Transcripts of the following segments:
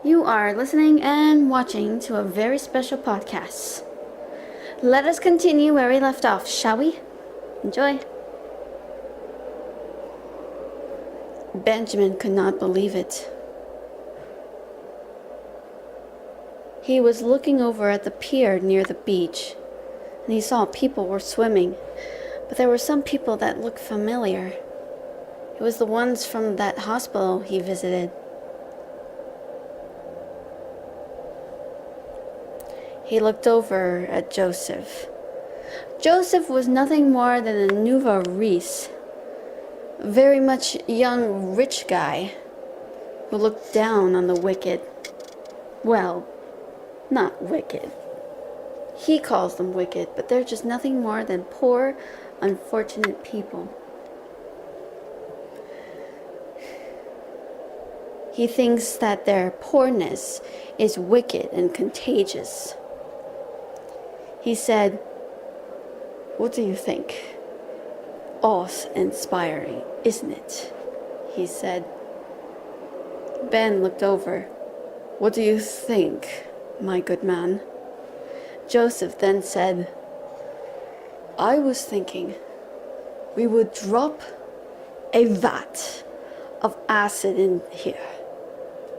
You are listening and watching to a very special podcast. Let us continue where we left off, shall we? Enjoy. Benjamin could not believe it. He was looking over at the pier near the beach, and he saw people were swimming, but there were some people that looked familiar. It was the ones from that hospital he visited. He looked over at Joseph. Joseph was nothing more than a nouveau riche, a very much young rich guy who looked down on the wicked. Well, not wicked. He calls them wicked, but they're just nothing more than poor, unfortunate people. He thinks that their poorness is wicked and contagious. He said, "What do you think? Awe-inspiring, isn't it?" he said. Ben looked over. "What do you think, my good man?" Joseph then said, "I was thinking we would drop a vat of acid in here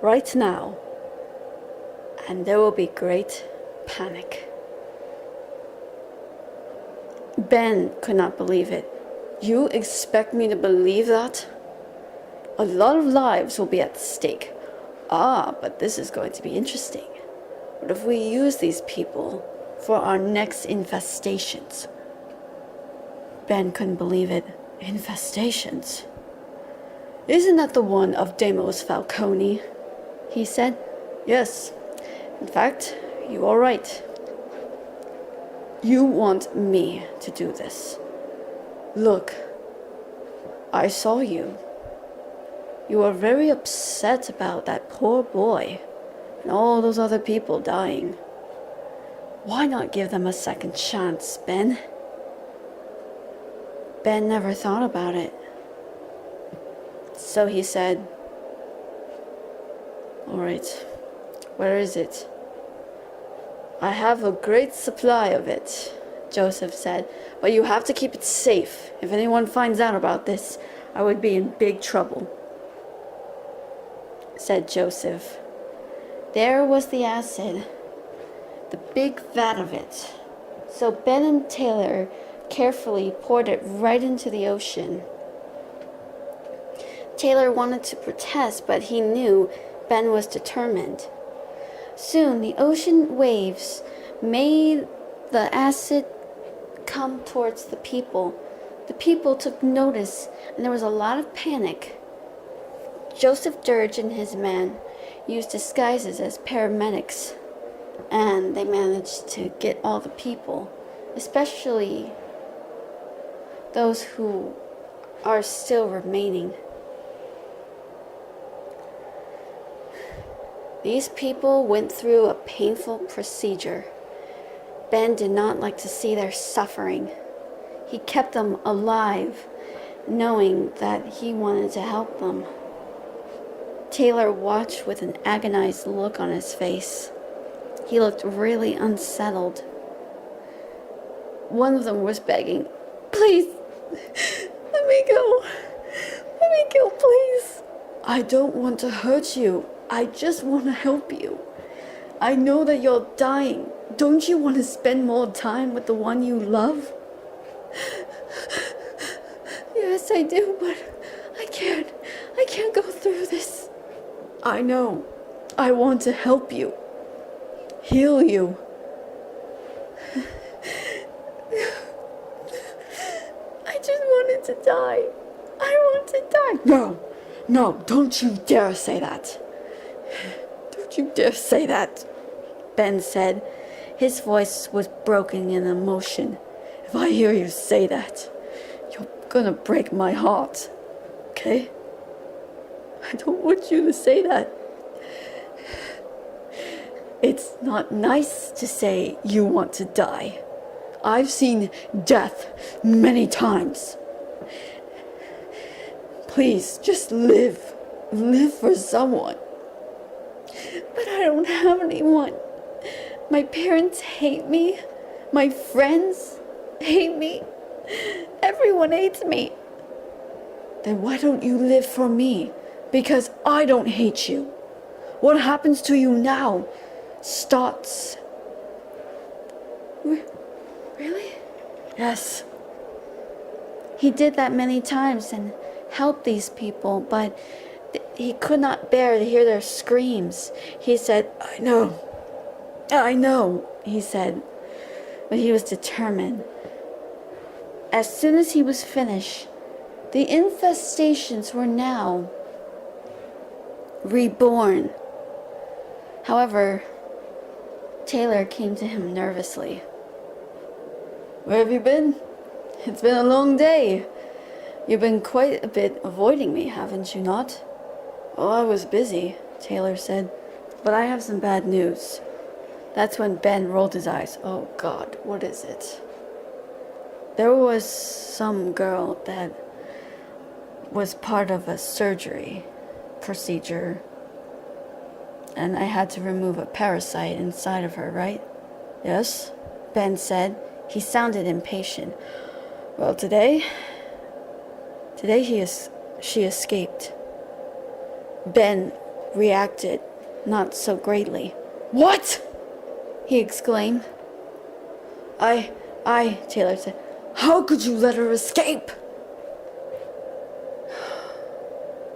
right now, and there will be great panic." Ben could not believe it. "You expect me to believe that? A lot of lives will be at stake. But this is going to be interesting. What if we use these people for our next infestations?" Ben couldn't believe it. Infestations? "Isn't that the one of Deimos Falcone?" he said. "Yes. In fact, you are right. You want me to do this. Look, I saw you. You were very upset about that poor boy and all those other people dying. Why not give them a second chance, Ben?" Ben never thought about it. So he said, "All right, where is it?" "I have a great supply of it," Joseph said, "but you have to keep it safe. If anyone finds out about this, I would be in big trouble," said Joseph. There was the acid, the big vat of it. So Ben and Taylor carefully poured it right into the ocean. Taylor wanted to protest, but he knew Ben was determined. Soon the ocean waves made the acid come towards the people. The people took notice, and there was a lot of panic. Joseph Dirge and his men used disguises as paramedics, and they managed to get all the people, especially those who are still remaining. These people went through a painful procedure. Ben did not like to see their suffering. He kept them alive, knowing that he wanted to help them. Taylor watched with an agonized look on his face. He looked really unsettled. One of them was begging, "Please, let me go. Let me go, please. I don't want to hurt you. I just want to help you. I know that you're dying. Don't you want to spend more time with the one you love?" "Yes, I do, but I can't. I can't go through this." "I know. I want to help you. Heal you. I just wanted to die. I want to die." No, don't you dare say that. Don't you dare say that," Ben said. His voice was broken in emotion. "If I hear you say that, you're gonna break my heart, okay? I don't want you to say that. It's not nice to say you want to die. I've seen death many times. Please, just live. Live for someone. But I don't have anyone. My parents hate me. My friends hate me. Everyone hates me. Then why don't you live for me? Because I don't hate you. What happens to you now starts. Really? Yes. He did that many times and helped these people, but he could not bear to hear their screams. He said, I know, he said, but he was determined. As soon as he was finished, the infestations were now reborn. However, Taylor came to him nervously. Where have you been? It's been a long day. You've been quite a bit avoiding me, haven't you not? Oh, I was busy, Taylor said, but I have some bad news. That's when Ben rolled his eyes. Oh God, what is it? There was some girl that was part of a surgery procedure, and I had to remove a parasite inside of her, right? Yes, Ben said. He sounded impatient. Well, today she escaped. Ben reacted not so greatly. What? He exclaimed. I, Taylor said. How could you let her escape?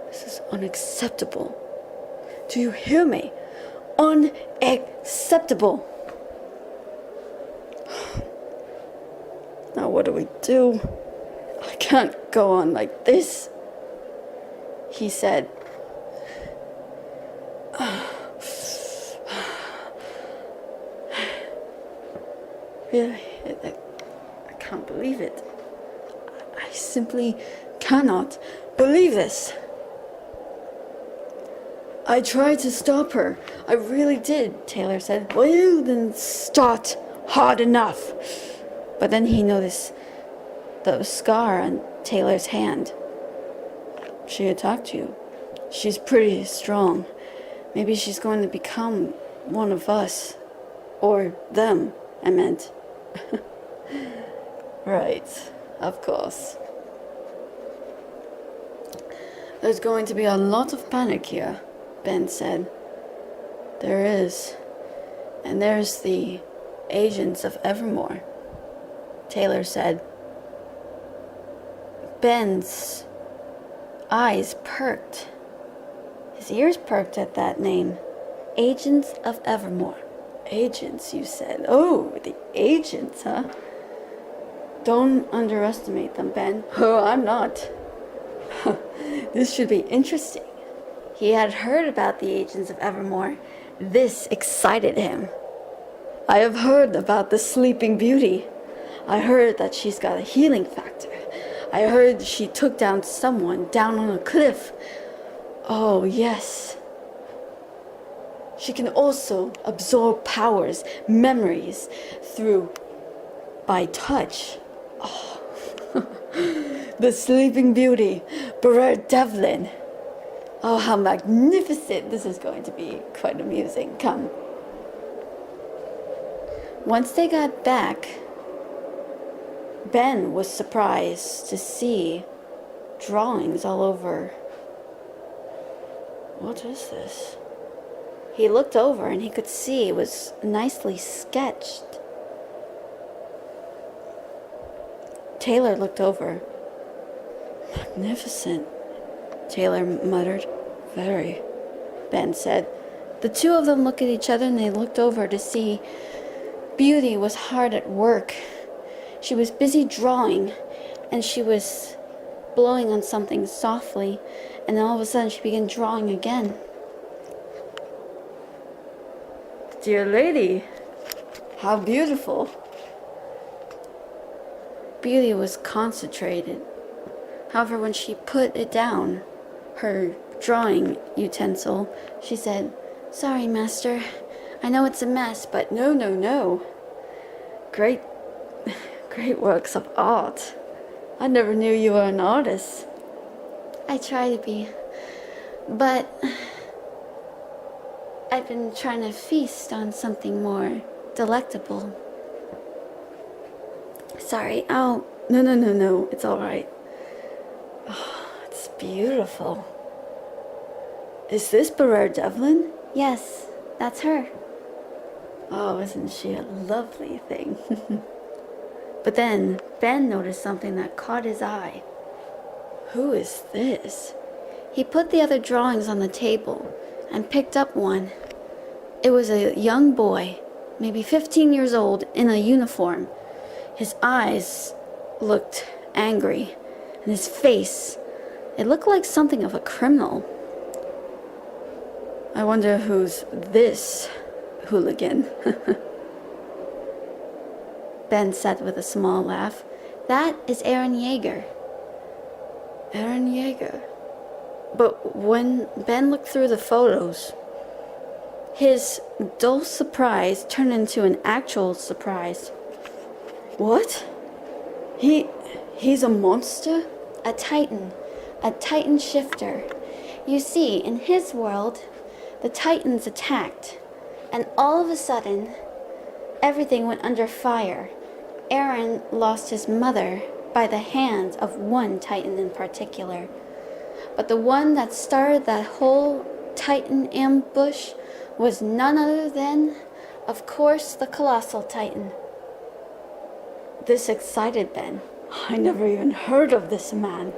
This is unacceptable. Do you hear me? Unacceptable. Now what do we do? I can't go on like this, he said. Really? I can't believe it. I simply cannot believe this. I tried to stop her. I really did, Taylor said. Well, you didn't start hard enough. But then he noticed the scar on Taylor's hand. She attacked you. She's pretty strong. Maybe she's going to become one of us. Or them, I meant. Right, of course. There's going to be a lot of panic here, Ben said. There is. And there's the agents of Evermore, Taylor said. Ben's eyes perked. His ears perked at that name. Agents of Evermore. Agents, you said. Oh, the agents, huh? Don't underestimate them, Ben. Oh, I'm not. This should be interesting. He had heard about the agents of Evermore. This excited him. I have heard about the Sleeping Beauty. I heard that she's got a healing factor. I heard she took down someone down on a cliff. Oh, yes. She can also absorb powers, memories, by touch. Oh. The Sleeping Beauty, Barrett Devlin. Oh, how magnificent. This is going to be quite amusing. Come. Once they got back, Ben was surprised to see drawings all over. What is this? He looked over and he could see it was nicely sketched. Taylor looked over. Magnificent, Taylor muttered. Very, Ben said. The two of them looked at each other and they looked over to see Beauty was hard at work. She was busy drawing and she was blowing on something softly, and then all of a sudden she began drawing again. Dear lady, how beautiful. Beauty was concentrated. However, when she put it down, her drawing utensil, she said, Sorry, master. I know it's a mess, but no. Great works of art. I never knew you were an artist. I try to be, but I've been trying to feast on something more delectable. Sorry. Oh, no. It's all right. Oh, it's beautiful. Is this Barrere Devlin? Yes, that's her. Oh, isn't she a lovely thing? But then Ben noticed something that caught his eye. Who is this? He put the other drawings on the table and picked up one. It was a young boy, maybe 15 years old, in a uniform. His eyes looked angry, and his face, it looked like something of a criminal. I wonder who's this hooligan. Ben said with a small laugh. That is Aaron Yeager. Aaron Yeager. But when Ben looked through the photos, his dull surprise turned into an actual surprise. What? He's a monster? A titan shifter. You see, in his world, the titans attacked, and all of a sudden, everything went under fire. Aaron lost his mother by the hands of one titan in particular. But the one that started that whole titan ambush was none other than, of course, the colossal titan. This excited Ben. I never even heard of this man.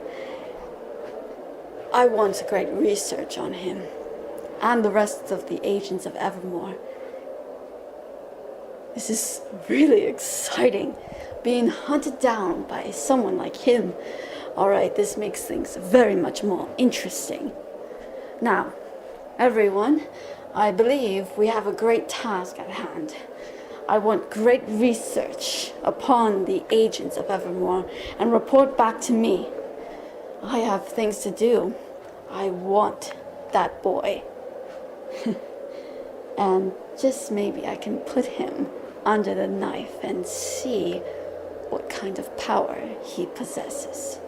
I want great research on him and the rest of the agents of Evermore. This is really exciting, being hunted down by someone like him. Alright, this makes things very much more interesting. Now, everyone, I believe we have a great task at hand. I want great research upon the agents of Evermore and report back to me. I have things to do. I want that boy. And just maybe I can put him under the knife and see what kind of power he possesses.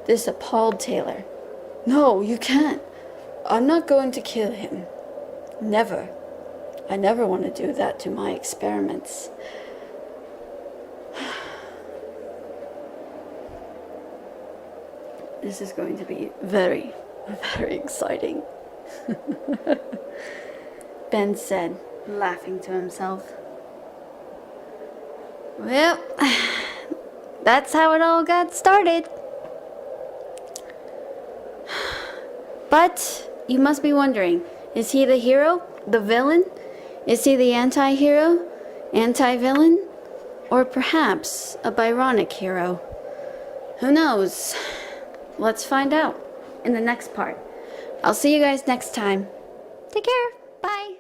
This appalled Taylor. No, you can't. I'm not going to kill him. Never. I never want to do that to my experiments. This is going to be very, very exciting. Ben said, laughing to himself. Well, that's how it all got started. But you must be wondering, is he the hero? The villain? Is he the anti-hero? Anti-villain? Or perhaps a Byronic hero? Who knows? Let's find out in the next part. I'll see you guys next time. Take care. Bye.